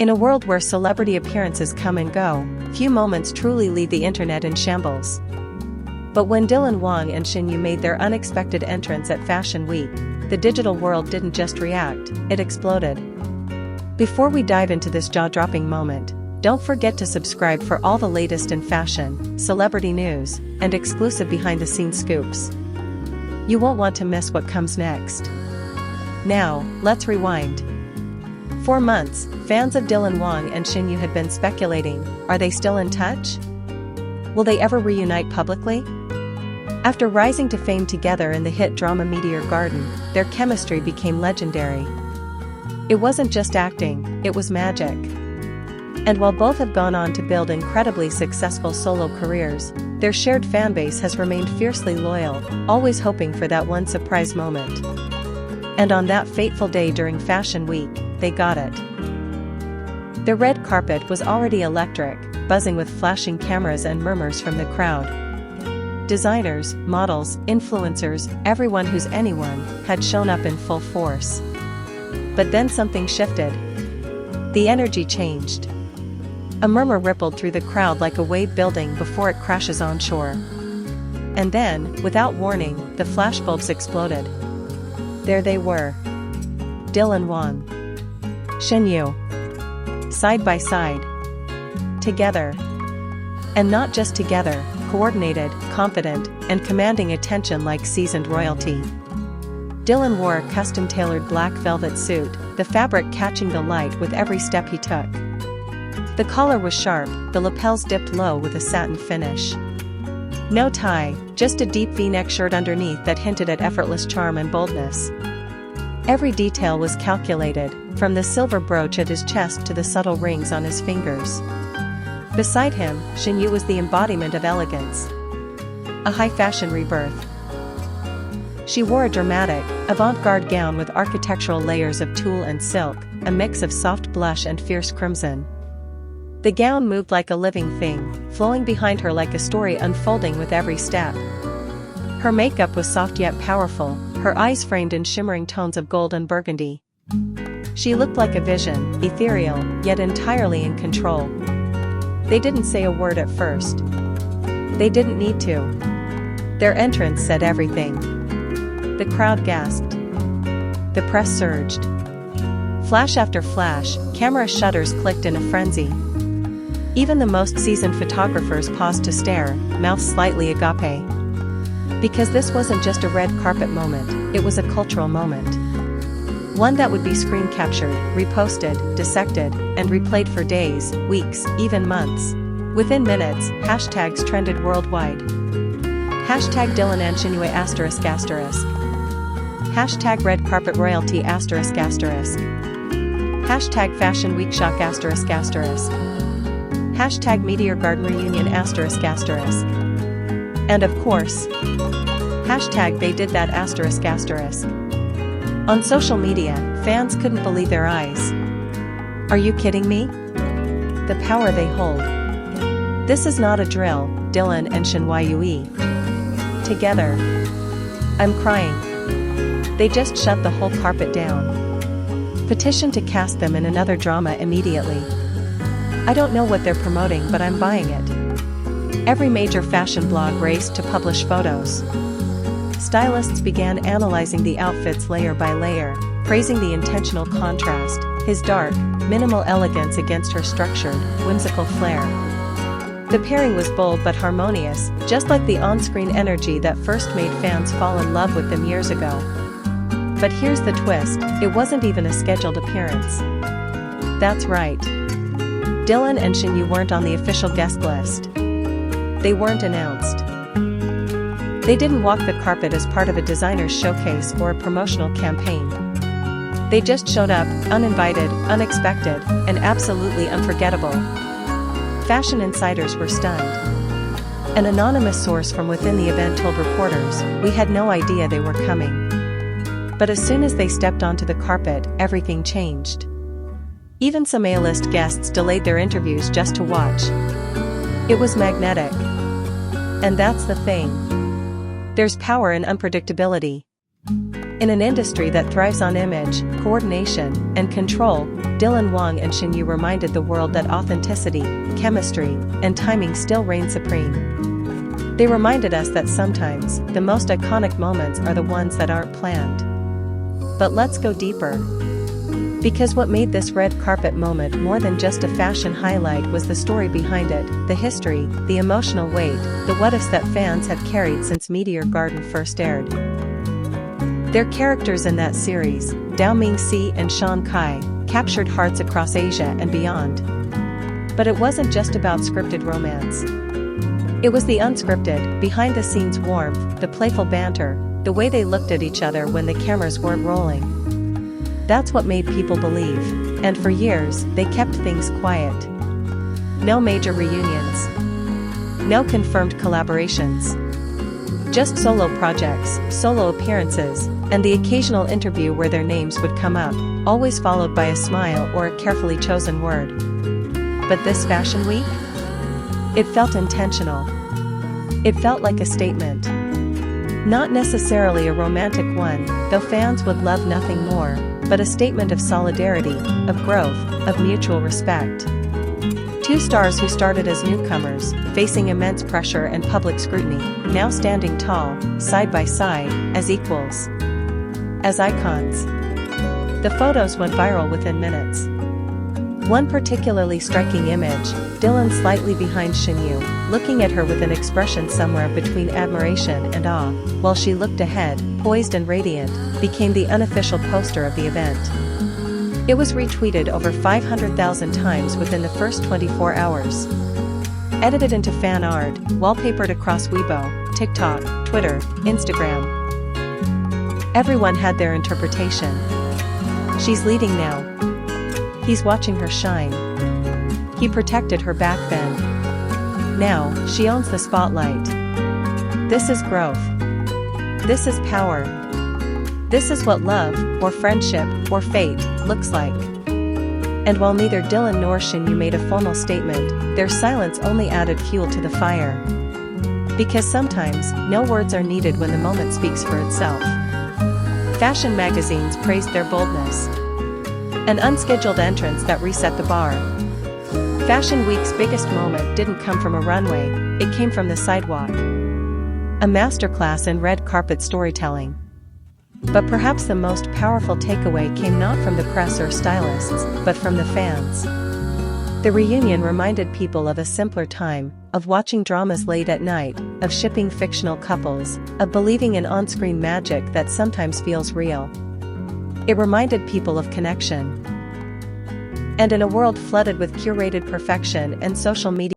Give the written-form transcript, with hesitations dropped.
In a world where celebrity appearances come and go, few moments truly leave the internet in shambles. But when Wang and Shen Yue made their unexpected entrance at Fashion Week, the digital world didn't just react, it exploded. Before we dive into this jaw-dropping moment, don't forget to subscribe for all the latest in fashion, celebrity news, and exclusive behind-the-scenes scoops. You won't want to miss what comes next. Now, let's rewind. For months, fans of Wang and Shen Yue had been speculating, are they still in touch? Will they ever reunite publicly? After rising to fame together in the hit drama Meteor Garden, their chemistry became legendary. It wasn't just acting, it was magic. And while both have gone on to build incredibly successful solo careers, their shared fanbase has remained fiercely loyal, always hoping for that one surprise moment. And on that fateful day during Fashion Week, they got it. The red carpet was already electric, buzzing with flashing cameras and murmurs from the crowd. Designers, models, influencers, everyone who's anyone, had shown up in full force. But then something shifted. The energy changed. A murmur rippled through the crowd like a wave building before it crashes on shore. And then, without warning, the flashbulbs exploded. There they were. Wang, Shen Yue. Side by side. Together. And not just together, coordinated, confident, and commanding attention like seasoned royalty. Dylan wore a custom-tailored black velvet suit, the fabric catching the light with every step he took. The collar was sharp, the lapels dipped low with a satin finish. No tie, just a deep V-neck shirt underneath that hinted at effortless charm and boldness. Every detail was calculated, from the silver brooch at his chest to the subtle rings on his fingers. Beside him, Shen Yue was the embodiment of elegance. A high-fashion rebirth. She wore a dramatic, avant-garde gown with architectural layers of tulle and silk, a mix of soft blush and fierce crimson. The gown moved like a living thing, flowing behind her like a story unfolding with every step. Her makeup was soft yet powerful, her eyes framed in shimmering tones of gold and burgundy. She looked like a vision, ethereal, yet entirely in control. They didn't say a word at first. They didn't need to. Their entrance said everything. The crowd gasped. The press surged. Flash after flash, camera shutters clicked in a frenzy. Even the most seasoned photographers paused to stare, mouths slightly agape. Because this wasn't just a red carpet moment, it was a cultural moment. One that would be screen captured, reposted, dissected, and replayed for days, weeks, even months. Within minutes, hashtags trended worldwide. Hashtag Dylan and Shen Yue ***. Hashtag red carpet royalty ***. Hashtag fashion week shock ***. Hashtag Meteor Garden reunion ***. And of course, hashtag they did that ***. On social media, fans couldn't believe their eyes. Are you kidding me? The power they hold. This is not a drill, Dylan and Shen Yue. Together. I'm crying. They just shut the whole carpet down. Petition to cast them in another drama immediately. I don't know what they're promoting, but I'm buying it. Every major fashion blog raced to publish photos. Stylists began analyzing the outfits layer by layer, praising the intentional contrast, his dark, minimal elegance against her structured, whimsical flair. The pairing was bold but harmonious, just like the on-screen energy that first made fans fall in love with them years ago. But here's the twist, it wasn't even a scheduled appearance. That's right. Dylan and Shen Yue weren't on the official guest list. They weren't announced. They didn't walk the carpet as part of a designer's showcase or a promotional campaign. They just showed up, uninvited, unexpected, and absolutely unforgettable. Fashion insiders were stunned. An anonymous source from within the event told reporters, "We had no idea they were coming." But as soon as they stepped onto the carpet, everything changed. Even some A-list guests delayed their interviews just to watch. It was magnetic. And that's the thing. There's power in unpredictability. In an industry that thrives on image, coordination, and control, Dylan Wang and Shen Yue reminded the world that authenticity, chemistry, and timing still reign supreme. They reminded us that sometimes, the most iconic moments are the ones that aren't planned. But let's go deeper. Because what made this red carpet moment more than just a fashion highlight was the story behind it, the history, the emotional weight, the what-ifs that fans have carried since Meteor Garden first aired. Their characters in that series, Dao Mingxi and Shan Kai, captured hearts across Asia and beyond. But it wasn't just about scripted romance. It was the unscripted, behind-the-scenes warmth, the playful banter, the way they looked at each other when the cameras weren't rolling. That's what made people believe, and for years, they kept things quiet. No major reunions. No confirmed collaborations. Just solo projects, solo appearances, and the occasional interview where their names would come up, always followed by a smile or a carefully chosen word. But this fashion week? It felt intentional. It felt like a statement. Not necessarily a romantic one, though fans would love nothing more, but a statement of solidarity, of growth, of mutual respect. Two stars who started as newcomers, facing immense pressure and public scrutiny, now standing tall, side by side, as equals. As icons. The photos went viral within minutes. One particularly striking image, Dylan slightly behind Shen Yue, looking at her with an expression somewhere between admiration and awe, while she looked ahead, poised and radiant, became the unofficial poster of the event. It was retweeted over 500,000 times within the first 24 hours. Edited into fan art, wallpapered across Weibo, TikTok, Twitter, Instagram. Everyone had their interpretation. She's leading now. He's watching her shine. He protected her back then. Now, she owns the spotlight. This is growth. This is power. This is what love, or friendship, or fate, looks like. And while neither Dylan nor Shen Yue made a formal statement, their silence only added fuel to the fire. Because sometimes, no words are needed when the moment speaks for itself. Fashion magazines praised their boldness. An unscheduled entrance that reset the bar. Fashion Week's biggest moment didn't come from a runway, it came from the sidewalk. A masterclass in red carpet storytelling. But perhaps the most powerful takeaway came not from the press or stylists, but from the fans. The reunion reminded people of a simpler time, of watching dramas late at night, of shipping fictional couples, of believing in on-screen magic that sometimes feels real. It reminded people of connection. And in a world flooded with curated perfection and social media